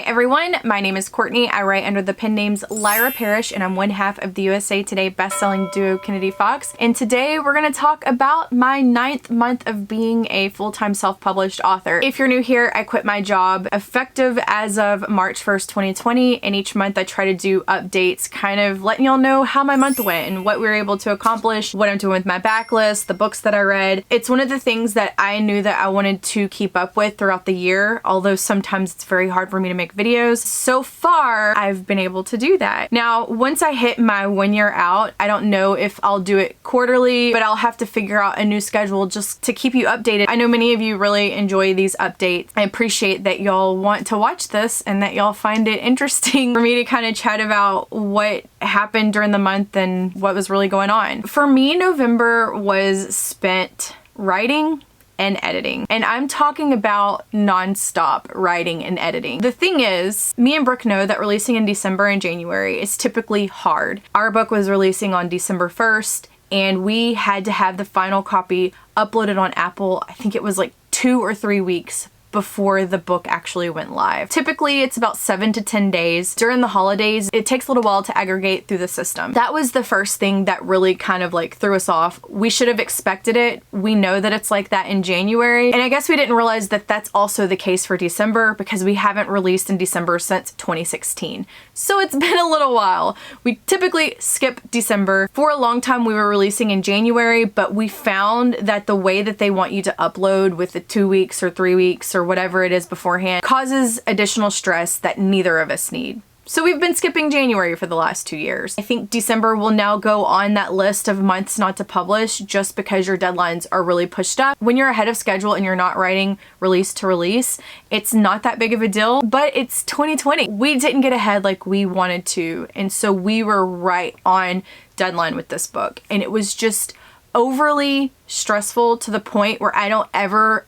everyone, my name is Courtney. I write under the pen names Lyra Parish, and I'm one half of the USA Today bestselling duo Kennedy Fox. And today we're going to talk about my 9th month of being a full-time self-published author. If you're new here, I quit my job effective as of March 1st, 2020, and each month I try to do updates, kind of letting y'all know how my month went and what we were able to accomplish, what I'm doing with my backlist, the books that I read. It's one of the things that I knew that I wanted to keep up with throughout the year, although sometimes it's very hard for me to make videos. So far, I've been able to do that. Now, once I hit my 1 year out, I don't know if I'll do it quarterly, but I'll have to figure out a new schedule just to keep you updated. I know many of you really enjoy these updates. I appreciate that y'all want to watch this and that y'all find it interesting for me to kind of chat about what happened during the month and what was really going on. For me, November was spent writing and editing. And I'm talking about non-stop writing and editing. The thing is, me and Brooke know that releasing in December and January is typically hard. Our book was releasing on December 1st, and we had to have the final copy uploaded on Apple. I think it was like 2 or 3 weeks before the book actually went live. Typically, it's about 7 to 10 days. During the holidays, it takes a little while to aggregate through the system. That was the first thing that really kind of like threw us off. We should have expected it. We know that it's like that in January. And I guess we didn't realize that that's also the case for December because we haven't released in December since 2016. So it's been a little while. We typically skip December. For a long time, we were releasing in January, but we found that the way that they want you to upload with the 2 weeks or 3 weeks or whatever it is beforehand causes additional stress that neither of us need. So we've been skipping January for the last 2 years. I think December will now go on that list of months not to publish just because your deadlines are really pushed up. When you're ahead of schedule and you're not writing release to release, it's not that big of a deal, but it's 2020. We didn't get ahead like we wanted to, and so we were right on deadline with this book. And it was just overly stressful to the point where I don't ever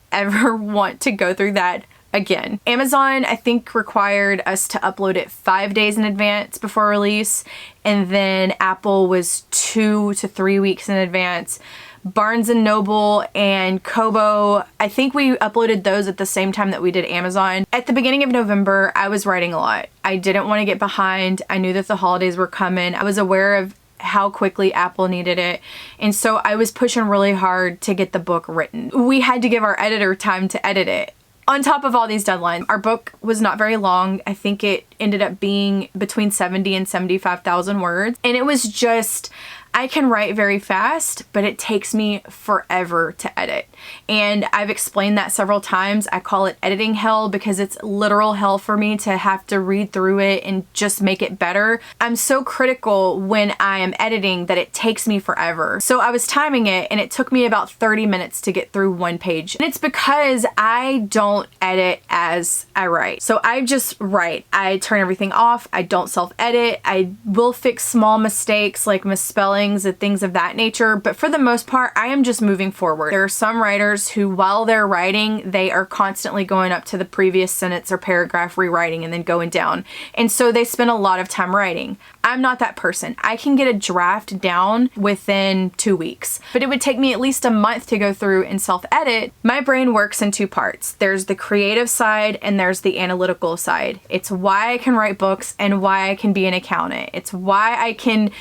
want to go through that again. Amazon, I think, required us to upload it 5 days in advance before release, and then Apple was 2 to 3 weeks in advance. Barnes & Noble and Kobo, I think we uploaded those at the same time that we did Amazon. At the beginning of November, I was writing a lot. I didn't want to get behind. I knew that the holidays were coming. I was aware of how quickly Apple needed it. And so I was pushing really hard to get the book written. We had to give our editor time to edit it. On top of all these deadlines, our book was not very long. I think it ended up being between 70 and 75,000 words. And it was just, I can write very fast, but it takes me forever to edit. And I've explained that several times. I call it editing hell because it's literal hell for me to have to read through it and just make it better. I'm so critical when I am editing that it takes me forever. So I was timing it and it took me about 30 minutes to get through one page. And it's because I don't edit as I write. So I just write. I turn everything off. I don't self-edit. I will fix small mistakes like misspellings and things of that nature. But for the most part, I am just moving forward. There are some writers who, while they're writing, they are constantly going up to the previous sentence or paragraph, rewriting, and then going down. And so they spend a lot of time writing. I'm not that person. I can get a draft down within 2 weeks, but it would take me at least a month to go through and self-edit. My brain works in two parts. There's the creative side and there's the analytical side. It's why I can write books and why I can be an accountant. It's why I can,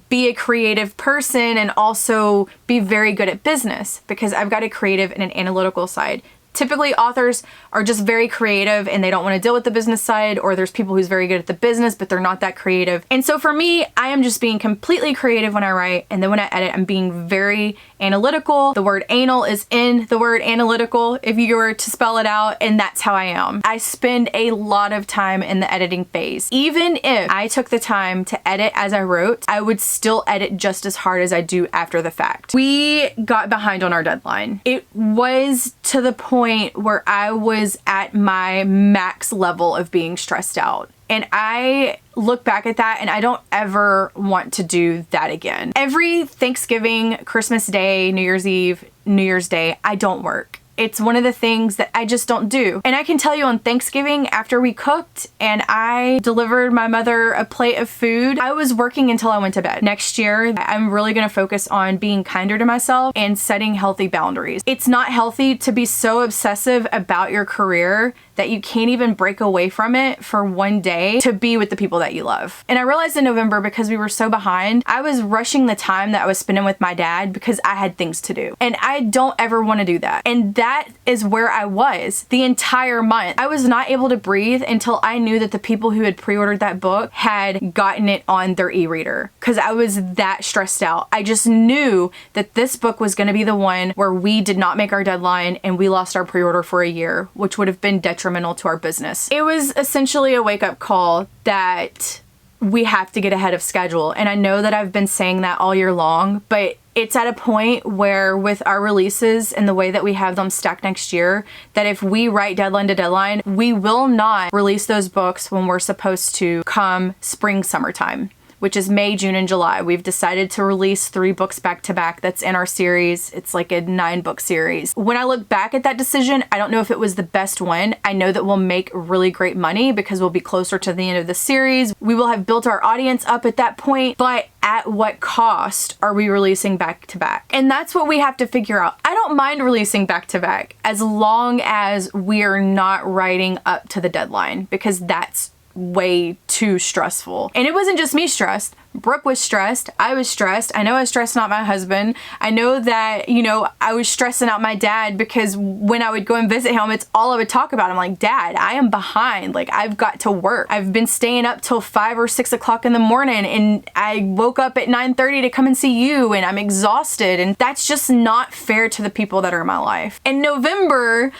be a creative person and also be very good at business, because I've got a creative and an analytical side. Typically, authors are just very creative and they don't want to deal with the business side, or there's people who's very good at the business, but they're not that creative. And so for me, I am just being completely creative when I write, and then when I edit, I'm being very analytical. The word anal is in the word analytical if you were to spell it out, and that's how I am. I spend a lot of time in the editing phase. Even if I took the time to edit as I wrote, I would still edit just as hard as I do after the fact. We got behind on our deadline. It was to the point where I was at my max level of being stressed out. And I look back at that and I don't ever want to do that again. Every Thanksgiving, Christmas Day, New Year's Eve, New Year's Day, I don't work. It's one of the things that I just don't do. And I can tell you on Thanksgiving, after we cooked and I delivered my mother a plate of food, I was working until I went to bed. Next year, I'm really gonna focus on being kinder to myself and setting healthy boundaries. It's not healthy to be so obsessive about your career that you can't even break away from it for one day to be with the people that you love. And I realized in November, because we were so behind, I was rushing the time that I was spending with my dad because I had things to do. And I don't ever want to do that. And that is where I was the entire month. I was not able to breathe until I knew that the people who had pre-ordered that book had gotten it on their e-reader, because I was that stressed out. I just knew that this book was going to be the one where we did not make our deadline and we lost our pre-order for a year, which would have been detrimental to our business. It was essentially a wake-up call that we have to get ahead of schedule. And I know that I've been saying that all year long, but it's at a point where with our releases and the way that we have them stacked next year, that if we write deadline to deadline, we will not release those books when we're supposed to come spring, summertime, which is May, June, and July. We've decided to release 3 books back to back. That's in our series. It's like a 9-book series. When I look back at that decision, I don't know if it was the best one. I know that we'll make really great money because we'll be closer to the end of the series. We will have built our audience up at that point, but at what cost are we releasing back to back? And that's what we have to figure out. I don't mind releasing back to back as long as we are not writing up to the deadline, because that's way too stressful. And it wasn't just me stressed. Brooke was stressed. I was stressed. I know I was stressing out my husband. I know that, you know, I was stressing out my dad, because when I would go and visit him, it's all I would talk about. I'm like, Dad, I am behind. Like, I've got to work. I've been staying up till 5 or 6 o'clock in the morning, and I woke up at 9:30 to come and see you, and I'm exhausted. And that's just not fair to the people that are in my life. And November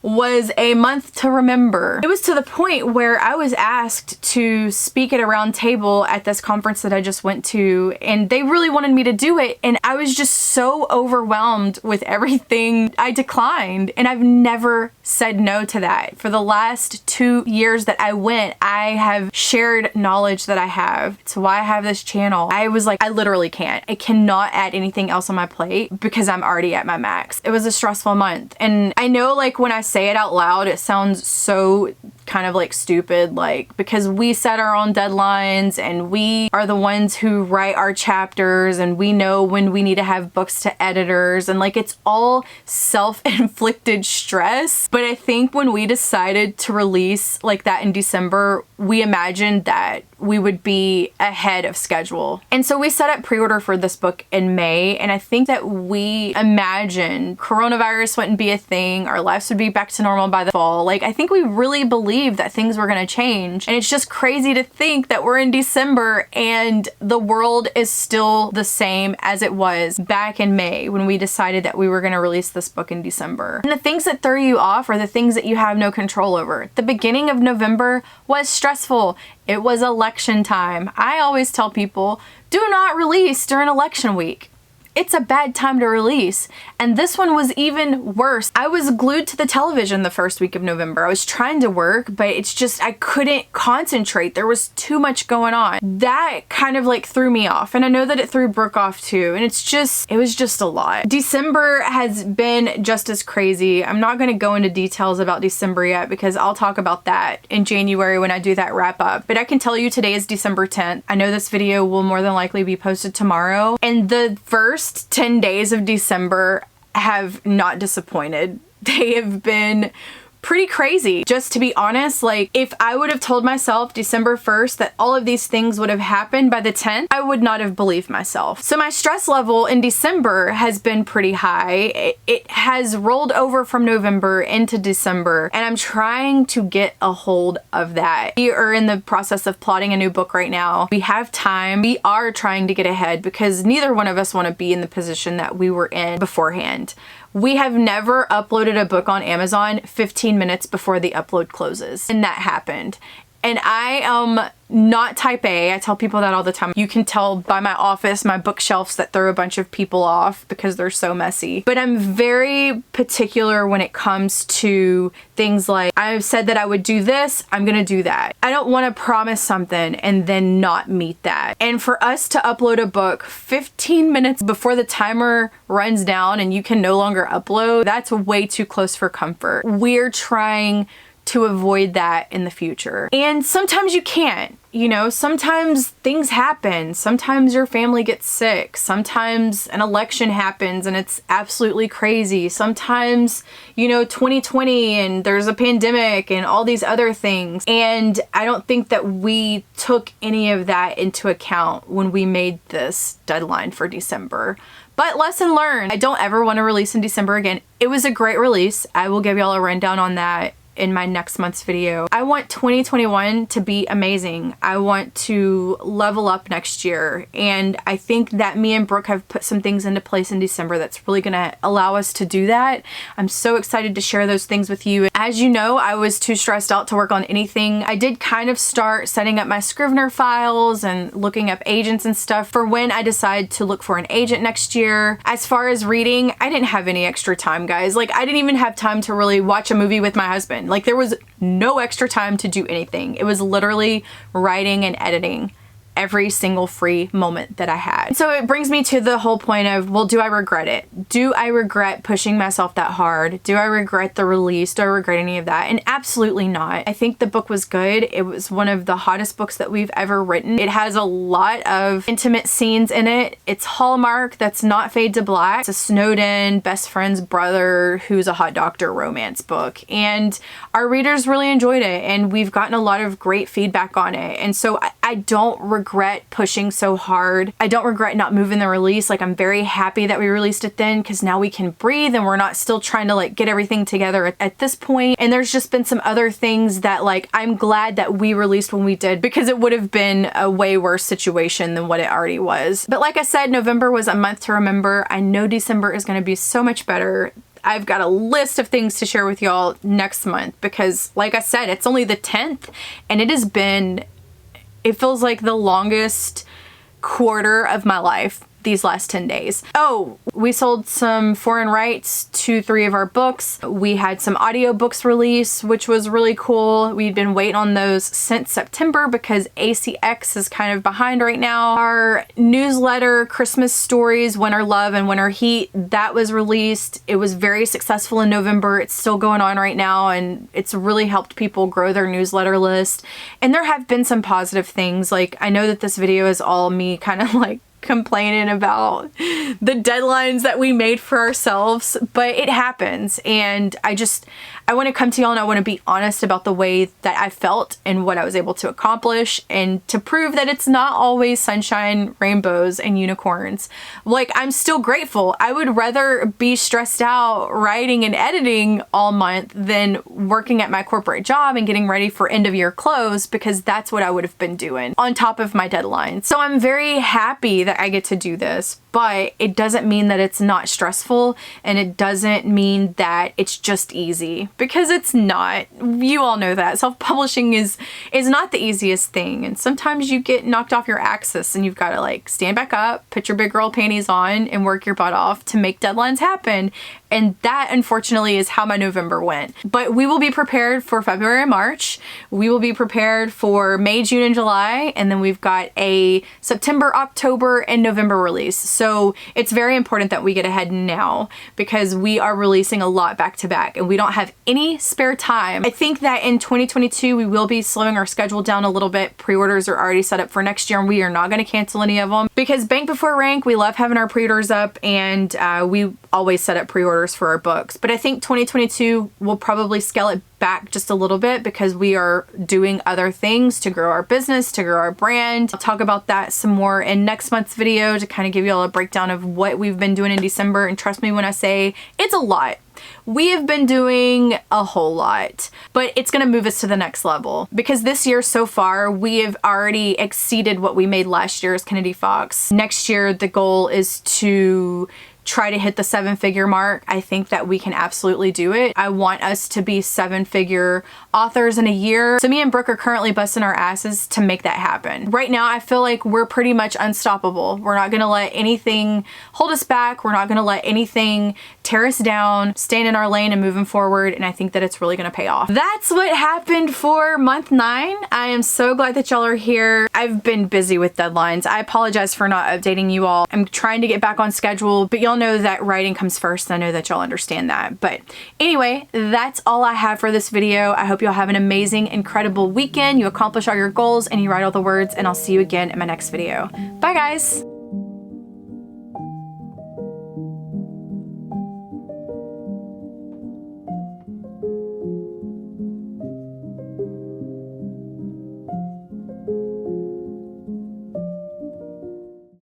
was a month to remember. It was to the point where I was asked to speak at a round table at this conference that I just went to, and they really wanted me to do it, and I was just so overwhelmed with everything. I declined, and I've never said no to that. For the last 2 years that I went, I have shared knowledge that I have. It's why I have this channel. I was like, I literally can't. I cannot add anything else on my plate because I'm already at my max. It was a stressful month, and I know, like, when I say it out loud, it sounds so kind of like stupid, like, because we set our own deadlines and we are the ones who write our chapters and we know when we need to have books to editors, and like, it's all self-inflicted stress. But I think when we decided to release like that in December, we imagined that we would be ahead of schedule. And so we set up pre-order for this book in May, and I think that we imagined coronavirus wouldn't be a thing, our lives would be back to normal by the fall. Like, I think we really believed that things were gonna change. And it's just crazy to think that we're in December and the world is still the same as it was back in May when we decided that we were gonna release this book in December. And the things that throw you off are the things that you have no control over. The beginning of November was stressful. It was election time. I always tell people, do not release during election week. It's a bad time to release. And this one was even worse. I was glued to the television the first week of November. I was trying to work, but it's just, I couldn't concentrate. There was too much going on. That kind of like threw me off. And I know that it threw Brooke off too. And it was just a lot. December has been just as crazy. I'm not gonna go into details about December yet because I'll talk about that in January when I do that wrap up. But I can tell you today is December 10th. I know this video will more than likely be posted tomorrow. And the first 10 days of December have not disappointed. They have been pretty crazy. Just to be honest, like, if I would have told myself December 1st that all of these things would have happened by the 10th, I would not have believed myself. So my stress level in December has been pretty high. It has rolled over from November into December, and I'm trying to get a hold of that. We are in the process of plotting a new book right now. We have time. We are trying to get ahead because neither one of us want to be in the position that we were in beforehand. We have never uploaded a book on Amazon 15 minutes before the upload closes, and that happened. And I am not type A. I tell people that all the time. You can tell by my office, my bookshelves that throw a bunch of people off because they're so messy. But I'm very particular when it comes to things like, I've said that I would do this, I'm gonna do that. I don't wanna promise something and then not meet that. And for us to upload a book 15 minutes before the timer runs down and you can no longer upload, that's way too close for comfort. We're trying to avoid that in the future. And sometimes you can't. You know, sometimes things happen. Sometimes your family gets sick. Sometimes an election happens and it's absolutely crazy. Sometimes, you know, 2020 and there's a pandemic and all these other things. And I don't think that we took any of that into account when we made this deadline for December. But lesson learned. I don't ever want to release in December again. It was a great release. I will give y'all a rundown on that in my next month's video. I want 2021 to be amazing. I want to level up next year. And I think that me and Brooke have put some things into place in December that's really gonna allow us to do that. I'm so excited to share those things with you. As you know, I was too stressed out to work on anything. I did kind of start setting up my Scrivener files and looking up agents and stuff for when I decide to look for an agent next year. As far as reading, I didn't have any extra time, guys. Like, I didn't even have time to really watch a movie with my husband. Like, there was no extra time to do anything. It was literally writing and editing every single free moment that I had. So it brings me to the whole point of, well, do I regret it? Do I regret pushing myself that hard? Do I regret the release? Do I regret any of that? And absolutely not. I think the book was good. It was one of the hottest books that we've ever written. It has a lot of intimate scenes in it. It's Hallmark. That's not fade to black. It's a snowed-in best friend's brother who's a hot doctor romance book. And our readers really enjoyed it. And we've gotten a lot of great feedback on it. And so I don't regret pushing so hard. I don't regret not moving the release. Like, I'm very happy that we released it then, because now we can breathe and we're not still trying to like get everything together at this point. And there's just been some other things that, like, I'm glad that we released when we did, because it would have been a way worse situation than what it already was. But like I said, November was a month to remember. I know December is going to be so much better. I've got a list of things to share with y'all next month, because like I said, it's only the 10th and it feels like the longest quarter of my life these last 10 days. Oh, we sold some foreign rights to 3 of our books. We had some audiobooks released, which was really cool. We'd been waiting on those since September because ACX is kind of behind right now. Our newsletter, Christmas Stories, Winter Love and Winter Heat, that was released. It was very successful in November. It's still going on right now, and it's really helped people grow their newsletter list. And there have been some positive things. Like, I know that this video is all me kind of like complaining about the deadlines that we made for ourselves, but it happens. And I want to come to y'all and I want to be honest about the way that I felt and what I was able to accomplish, and to prove that it's not always sunshine, rainbows, and unicorns. Like, I'm still grateful. I would rather be stressed out writing and editing all month than working at my corporate job and getting ready for end of year close, because that's what I would have been doing on top of my deadlines. So I'm very happy that I get to do this, but it doesn't mean that it's not stressful, and it doesn't mean that it's just easy, because it's not. You all know that. Self-publishing is not the easiest thing, and sometimes you get knocked off your axis and you've got to like stand back up, put your big girl panties on, and work your butt off to make deadlines happen. And that, unfortunately, is how my November went. But we will be prepared for February and March. We will be prepared for May, June, and July. And then we've got a September, October, and November release. So it's very important that we get ahead now, because we are releasing a lot back to back and we don't have any spare time. I think that in 2022, we will be slowing our schedule down a little bit. Pre-orders are already set up for next year, and we are not going to cancel any of them, because bank before rank, we love having our pre-orders up, and we always set up pre-orders for our books. But I think 2022 will probably scale it back just a little bit, because we are doing other things to grow our business, to grow our brand. I'll talk about that some more in next month's video to kind of give you all a breakdown of what we've been doing in December. And trust me when I say it's a lot. We have been doing a whole lot, but it's going to move us to the next level, because this year so far, we have already exceeded what we made last year as Kennedy Fox. Next year, the goal is to try to hit the 7-figure mark. I think that we can absolutely do it. I want us to be 7-figure authors in a year. So me and Brooke are currently busting our asses to make that happen. Right now, I feel like we're pretty much unstoppable. We're not gonna let anything hold us back. We're not gonna let anything tear us down, staying in our lane and moving forward. And I think that it's really gonna pay off. That's what happened for month 9. I am so glad that y'all are here. I've been busy with deadlines. I apologize for not updating you all. I'm trying to get back on schedule, but y'all y'all know that writing comes first, and I know that y'all understand that. But anyway, that's all I have for this video. I hope y'all have an amazing, incredible weekend. You accomplish all your goals and you write all the words, and I'll see you again in my next video. Bye guys!